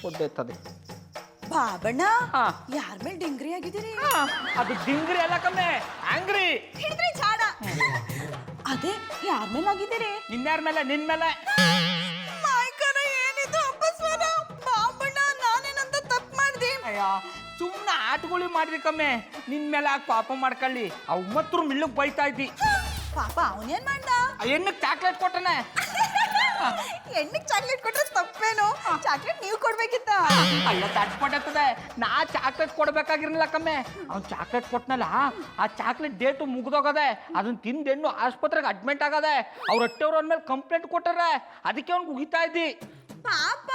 ಒಡ್ಡೆತ್ತದೆ. ಬಾಬಣ್ಣ ಹಾ. ಯಾರ ಮೇಲೆ ಡಿಂಗ್ರಿ ಆಗಿದ್ದೀರಿ? ಅದು ಡಿಂಗ್ರಿ ಅಲ್ಲ ಕಮ್ಮೆ, ಆಂಗ್ರಿ. ಹಿಡಿದ್ರಿ ಚಾಡ. ಅದೇ ಯಾರ ಮೇಲೆ ಆಗಿದ್ದೀರಿ? ನಿನ್ಯಾರ ಮೇಲೆ? ನಿನ್ ಮೇಲೆ. ಮಾಯ್ಕರ ಏನಿದು ಅಪಸ್ವರ? ಬಾಬಣ್ಣ ನಾನೇನಂತ ತಪ್ಪು ಮಾಡ್ದಿ? ಅಯ್ಯ ಸುಮ್ಮನೆ ಆಟಗಳು ಮಾಡ್ರಿ ಕಮ್ಮೆ. ನಿನ್ ಮೇಲೆ ಆಗ ಪಾಪ ಮಾಡ್ಕೊಳ್ಳಿ. ಅವ್ ಮತ್ತರು ಮಿಲ್ಲಕ್ ಬೈತಾ ಇದ್ದಿ. ಪಾಪ ಅವನೇನ್ ಮಾಡ್ದ? ಹೆಣ್ಣಕ್ ಚಾಕ್ಲೇಟ್ ಕೊಟ್ಟನೆ. ಹೆಣ್ಣಿಗೆ ಚಾಕ್ಲೇಟ್ ಕೊಟ್ರೆ ತಪ್ಪೇನು? ಚಾಕ್ಲೇಟ್ ನೀವು ಕೊಡ್ಬೇಕಿತ್ತ? ಅಲ್ಲ ತಟ್ಪಟ್ಟತ್ತದೆ. ನಾ ಚಾಕ್ಲೇಟ್ ಕೊಡ್ಬೇಕಾಗಿರ್ಲಿಲ್ಲ ಕಮ್ಮೆ. ಅವ್ನು ಚಾಕ್ಲೇಟ್ ಕೊಟ್ಟನಲ್ಲ, ಆ ಚಾಕ್ಲೇಟ್ ಡೇಟು ಮುಗ್ದೋಗದೆ. ಅದನ್ನ ತಿಂದು ಹೆಣ್ಣು ಆಸ್ಪತ್ರೆಗೆ ಅಡ್ಮಿಟ್ ಆಗದೆ. ಅವ್ರ ಹೊಟ್ಟೆವ್ರು ಅಂದ್ಮೇಲೆ ಕಂಪ್ಲೇಂಟ್ ಕೊಟ್ಟಾರೆ. ಅದಕ್ಕೆ ಅವ್ನಿಗೆ ಉಗಿತಾ ಇದ್ದಿ. ಪಾಪ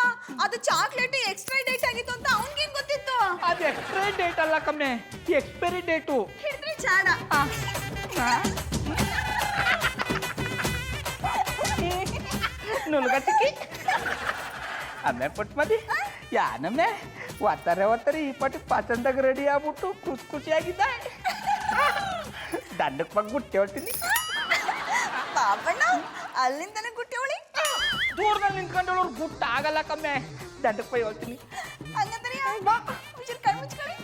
ಅದು ಚಾಕ್ಲೇಟ್ ಎಕ್ಸ್ಪೈರಿ ಡೇಟ್ ಆಗಿತ್ತು ಅಂತ ಅವನಿಗೇನ್ ಗೊತ್ತಿತ್ತು? ಅದು ಎಕ್ಸ್ಪೈರಿ ಡೇಟ್ ಅಲ್ಲ ಕಮ್ಮೆ, ಎಕ್ಸ್ಪೈರಿ ಡೇಟು. ಹಿಡಿದ್ರಿ ಚಾಡ. ನುಲ್ಗಟ್ಟಿಕ್ಕಿ ಅಮ್ಮೆ ಪಟ್ ಮದಿ ಯಾನಮ್ಮೆ ಒತ್ತಾರೆ ಈ ಪಟ್ಟಿ ಪಸಂದಾಗ ರೆಡಿ ಆಗ್ಬಿಟ್ಟು ಖುಷಿಯಾಗಿದ್ದ. ದಂಡಕ್ಕೆ ಬಗ್ಗೆ ಗುಟ್ಟಿ ಹೇಳ್ತೀನಿ. ಪಾಪಣ್ಣ ಅಲ್ಲಿಂದನೇ ಗುಟ್ಟಿ ಅವಳಿ. ದೂರದಲ್ಲಿ ನಿಂತ್ಕೊಂಡವ್ರು ಗುಟ್ಟ ಆಗಲ್ಲ ಕಮ್ಮೆ. ದಂಡಕ್ಕೆ ಪೈ ಹೇಳ್ತೀನಿ. ಹಂಗಂದ್ರೆ ಬಾ ಕಣ್ ಮುಚ್ಕೊಳ್ಳಿ.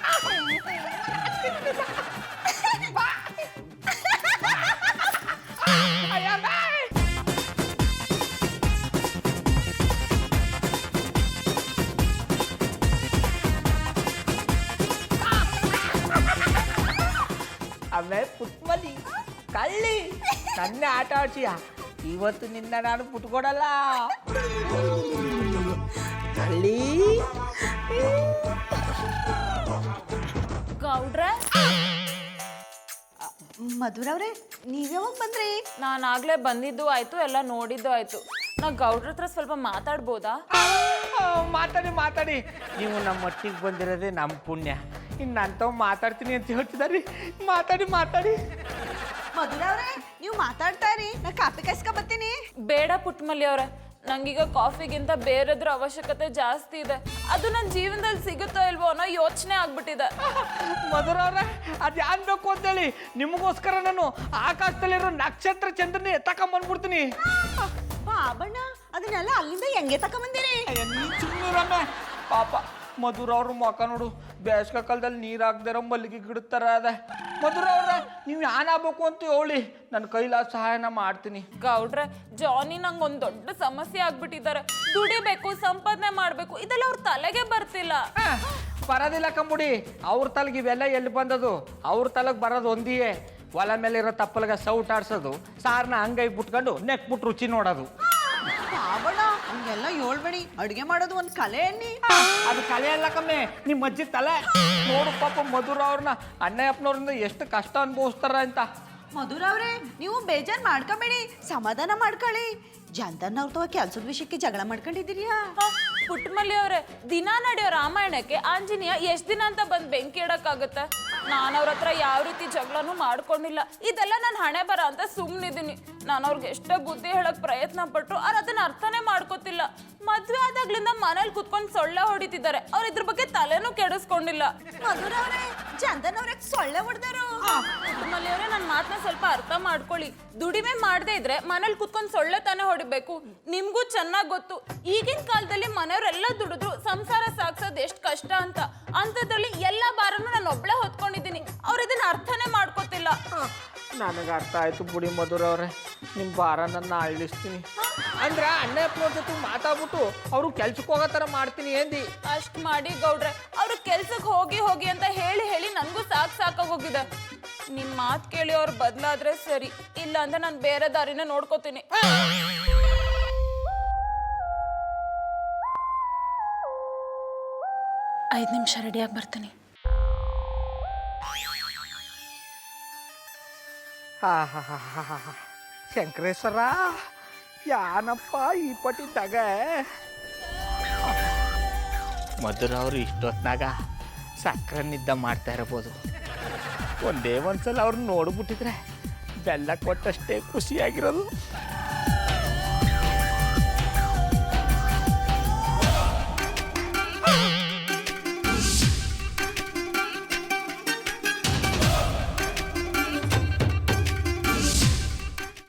ಆಮೇಲೆ ಪುಟ್ಮದಿ ಕಳ್ಳಿ ನನ್ನೇ ಆಟ ಆಡ್ತೀಯ. ಇವತ್ತು ನಿನ್ನ ನಾನು ಪುಟ್ಕೊಡಲ್ಲ. ಕಳ್ಳಿ ಗೌಡ್ರೆ, ಮಧುರವ್ರೆ ನೀವ್ಯಾವಾಗ ಬಂದ್ರಿ? ನಾನು ಆಗ್ಲೇ ಬಂದಿದ್ದು ಆಯ್ತು, ಎಲ್ಲ ನೋಡಿದ್ದು ಆಯ್ತು. ನಾ ಗೌಡ್ರ ಹತ್ರ ಸ್ವಲ್ಪ ಮಾತಾಡ್ಬೋದಾ? ಮಾತಾಡಿ. ನೀವು ನಮ್ಮ ಮಟ್ಟಿಗೆ ಬಂದಿರೋದೇ ನಮ್ಮ ಪುಣ್ಯ. ಇನ್ನಂತವ್ ಮಾತಾಡ್ತೀನಿ ಅಂತ ಹೇಳ್ತಿದಾರಿ. ಮಾತಾಡಿ. ಮಧುರವ್ರೆ ನೀವು ಮಾತಾಡ್ತಾ ಇರಿ, ನಾ ಕಾಫಿ ಕಾಯಿಸ್ಕೊ ಬರ್ತೀನಿ. ಬೇಡ ಪುಟ್ಮಲ್ಲಿ ಅವ್ರೆ, ನಂಗೀಗ ಕಾಫಿಗಿಂತ ಬೇರೆದ್ರ ಅವಶ್ಯಕತೆ ಜಾಸ್ತಿ ಇದೆ. ಅದು ನನ್ನ ಜೀವನದಲ್ಲಿ ಸಿಗುತ್ತೋ ಇಲ್ವೋ ಅನ್ನೋ ಯೋಚನೆ ಆಗ್ಬಿಟ್ಟಿದೆ. ಮಧುರವ್ರೆ ಅದು ಯಾನ್ ಬೇಕು ಅಂತೇಳಿ ನಿಮಗೋಸ್ಕರ ನಾನು ಆಕಾಶದಲ್ಲಿರೋ ನಕ್ಷತ್ರ ಚಂದ್ರನೇ ಎತ್ತಕೊಂಬಂದ್ಬಿಡ್ತೀನಿ. ಬಾಬಣ್ಣ ಅದನ್ನೆಲ್ಲ ಅಲ್ಲಿಂದ ಹೆಂಗೆ ತಕೊಂಬಂದಿರಿ? ಸುಮ್ಮನೆ ಪಾಪ ಮಧುರವ್ರ ಮುಖ ನೋಡು, ಬೇಸಿಗೆ ಕಾಲದಲ್ಲಿ ನೀರು ಹಾಕ್ದಿರೋ ಮಲ್ಲಿಗೆ ಗಿಡದ ಥರ ಅದ. ಮಧುರವ್ರ ನೀವು ಏನಾಗಬೇಕು ಅಂತ ಹೇಳಿ ನನ್ನ ಕೈಲಾದ ಸಹಾಯನ ಮಾಡ್ತೀನಿ. ಗೌಡ್ರೆ, ಜಾನಿ ನಂಗೆ ಒಂದು ದೊಡ್ಡ ಸಮಸ್ಯೆ ಆಗ್ಬಿಟ್ಟಿದ್ದಾರೆ. ದುಡಿಬೇಕು, ಸಂಪಾದನೆ ಮಾಡಬೇಕು, ಇದೆಲ್ಲ ಅವ್ರ ತಲೆಗೆ ಬರ್ತಿಲ್ಲ. ಬರೋದಿಲ್ಲ ಕಂಬುಡಿ. ಅವ್ರ ತಲೆಗೆ ಇವೆಲ್ಲ ಎಲ್ಲಿ ಬಂದದು? ಅವ್ರ ತಲೆಗೆ ಬರೋದು ಒಂದಿಯೇ, ಹೊಲ ಮೇಲೆ ಇರೋ ತಪ್ಪಲಿಗೆ ಸೌಟ್ ಆಡ್ಸೋದು, ಸಾರನ್ನ ಹಂಗೈ ಬಿಟ್ಕೊಂಡು ನೆಕ್ಬಿಟ್ಟು ರುಚಿ ನೋಡೋದು. ಬಾಬಣ್ಣ ಹಂಗೆಲ್ಲ ಹೇಳ್ಬೇಡಿ, ಅಡುಗೆ ಮಾಡೋದು ಒಂದು ಕಲೆ ಅನ್ನಿ. ಅದು ಕಲೆ ಅಲ್ಲ ಕಮ್ಮೆ, ನಿಮ್ಮ ಅಜ್ಜಿ ತಲೆ ನೋಡು. ಪಾಪ ಮಧುರವ್ರನ್ನ ಅಣ್ಣಯ್ಯಪ್ಪನವ್ರಿಂದ ಎಷ್ಟು ಕಷ್ಟ ಅನುಭವಿಸ್ತಾರ ಅಂತ. ಮಧುರವ್ರೆ ನೀವು ಬೇಜಾರು ಮಾಡ್ಕೊಬೇಡಿ, ಸಮಾಧಾನ ಮಾಡ್ಕೊಳ್ಳಿ. ಜಂತನ್ನವ್ರ ತವ ಕೆಲ್ಸದ ವಿಷಯಕ್ಕೆ ಜಗಳ ಮಾಡ್ಕೊಂಡಿದ್ದೀರಿಯಾ? ಪುಟ್ಟಮಲ್ಲಿ ಅವ್ರೆ, ದಿನ ನಡೆಯೋ ರಾಮಾಯಣಕ್ಕೆ ಆಂಜನೇಯ ಎಷ್ಟ್ ದಿನ ಅಂತ ಬಂದ್ ಬೆಂಕಿ ಇಡಕ್ಕಾಗತ್ತೆ? ನಾನು ಅವ್ರ ಹತ್ರ ಯಾವ ರೀತಿ ಜಗಳನೂ ಮಾಡ್ಕೊಂಡಿಲ್ಲ. ಇದೆಲ್ಲ ನಾನು ಹಣೆ ಬರ ಅಂತ ಸುಮ್ಮನಿದ್ದೀನಿ. ನಾನು ಅವ್ರಿಗೆ ಎಷ್ಟೇ ಬುದ್ಧಿ ಹೇಳಕ್ ಪ್ರಯತ್ನ ಪಟ್ರು ಅವ್ರು ಅದನ್ನ ಅರ್ಥನೇ ಮಾಡ್ಕೋತಿಲ್ಲ. ಮದ್ವೆ ಆದಾಗ್ಲಿಂದ ಮನೇಲಿ ಕುತ್ಕೊಂಡು ಸೊಳ್ಳೆ ಹೊಡಿತಿದ್ದಾರೆ. ಅವ್ರ ಇದ್ರ ಬಗ್ಗೆ ತಲೆನೂ ಕೆಡಿಸ್ಕೊಂಡಿಲ್ಲ. ಮಧುರವ್ರೆ ಚಂದನವ್ರಿಗೆ ಸೊಳ್ಳೆ ಹೊಡೆದರು. ಪುಟ್ಟಮಲ್ಲಿ ಅವ್ರೆ, ನನ್ನ ಮಾತನ್ನ ಸ್ವಲ್ಪ ಅರ್ಥ ಮಾಡ್ಕೊಳ್ಳಿ. ದುಡಿಮೆ ಮಾಡದೇ ಇದ್ರೆ ಮನೇಲಿ ಕುತ್ಕೊಂಡು ಸೊಳ್ಳೆ ತಾನೇ ಹೊಡಿಬೇಕು. ನಿಮ್ಗೂ ಚೆನ್ನಾಗಿ ಗೊತ್ತು, ಈಗಿನ ಕಾಲದಲ್ಲಿ ಮನೆಯವರೆಲ್ಲ ದುಡಿದ್ರು ಸಂಸಾರ ಸಾಗ್ಸೋದು ಎಷ್ಟು ಕಷ್ಟ ಅಂತ. ಅಂಥದ್ರಲ್ಲಿ ಎಲ್ಲ ಭಾರನೂ ನಾನು ಒಬ್ಳೆ ಹೊತ್ಕೊಂಡಿದ್ದೀನಿ. ಅವ್ರು ಇದನ್ನ ಅರ್ಥನೇ ಮಾಡ್ಕೋತಿಲ್ಲ. ನನಗೆ ಅರ್ಥ ಆಯ್ತು ಬಿಡಿ ಮಧುರವ್ರೆ, ನಿಮ್ಮ ಭಾರ ನನ್ನ ಇಳಿಸ್ತೀನಿ ಅಂದ್ರೆ ಅಣ್ಣಪ್ಪನವ್ರ ಜೊತೆ ಮಾತಾಡ್ಬಿಟ್ಟು ಅವರು ಕೆಲ್ಸಕ್ಕೆ ಹೋಗೋ ಥರ ಮಾಡ್ತೀನಿ ಏನ್ದಿ. ಅಷ್ಟ್ ಮಾಡಿ ಗೌಡ್ರೆ, ಅವ್ರು ಕೆಲ್ಸಕ್ಕೆ ಹೋಗಿ ಅಂತ ಹೇಳಿ ನನಗೂ ಸಾಕಾಗೋಗಿದೆ. ನಿಮ್ ಮಾತು ಕೇಳಿ ಅವ್ರು ಬದಲಾದ್ರೆ ಸರಿ, ಇಲ್ಲ ಅಂದ್ರೆ ನಾನು ಬೇರೆ ದಾರಿನ ನೋಡ್ಕೋತೀನಿ. 5 ನಿಮಿಷ ರೆಡಿಯಾಗಿ ಬರ್ತೀನಿ. ಶಂಕರೇಶ್ವರ ಯಾನಪ್ಪ ಈ ಪಟ್ಟಿದ್ದಾಗ ಮಧುರವ್ರು ಇಷ್ಟೊತ್ನಾಗ ಸಕ್ಕರೆ ನಿದ್ದ ಮಾಡ್ತಾ ಇರ್ಬೋದು. ಒಂದೇ ಒಂದ್ಸಲ ಅವ್ರನ್ನ ನೋಡ್ಬಿಟ್ಟಿದ್ರೆ ಬೆಲ್ಲ ಕೊಟ್ಟಷ್ಟೇ ಖುಷಿಯಾಗಿರೋದು.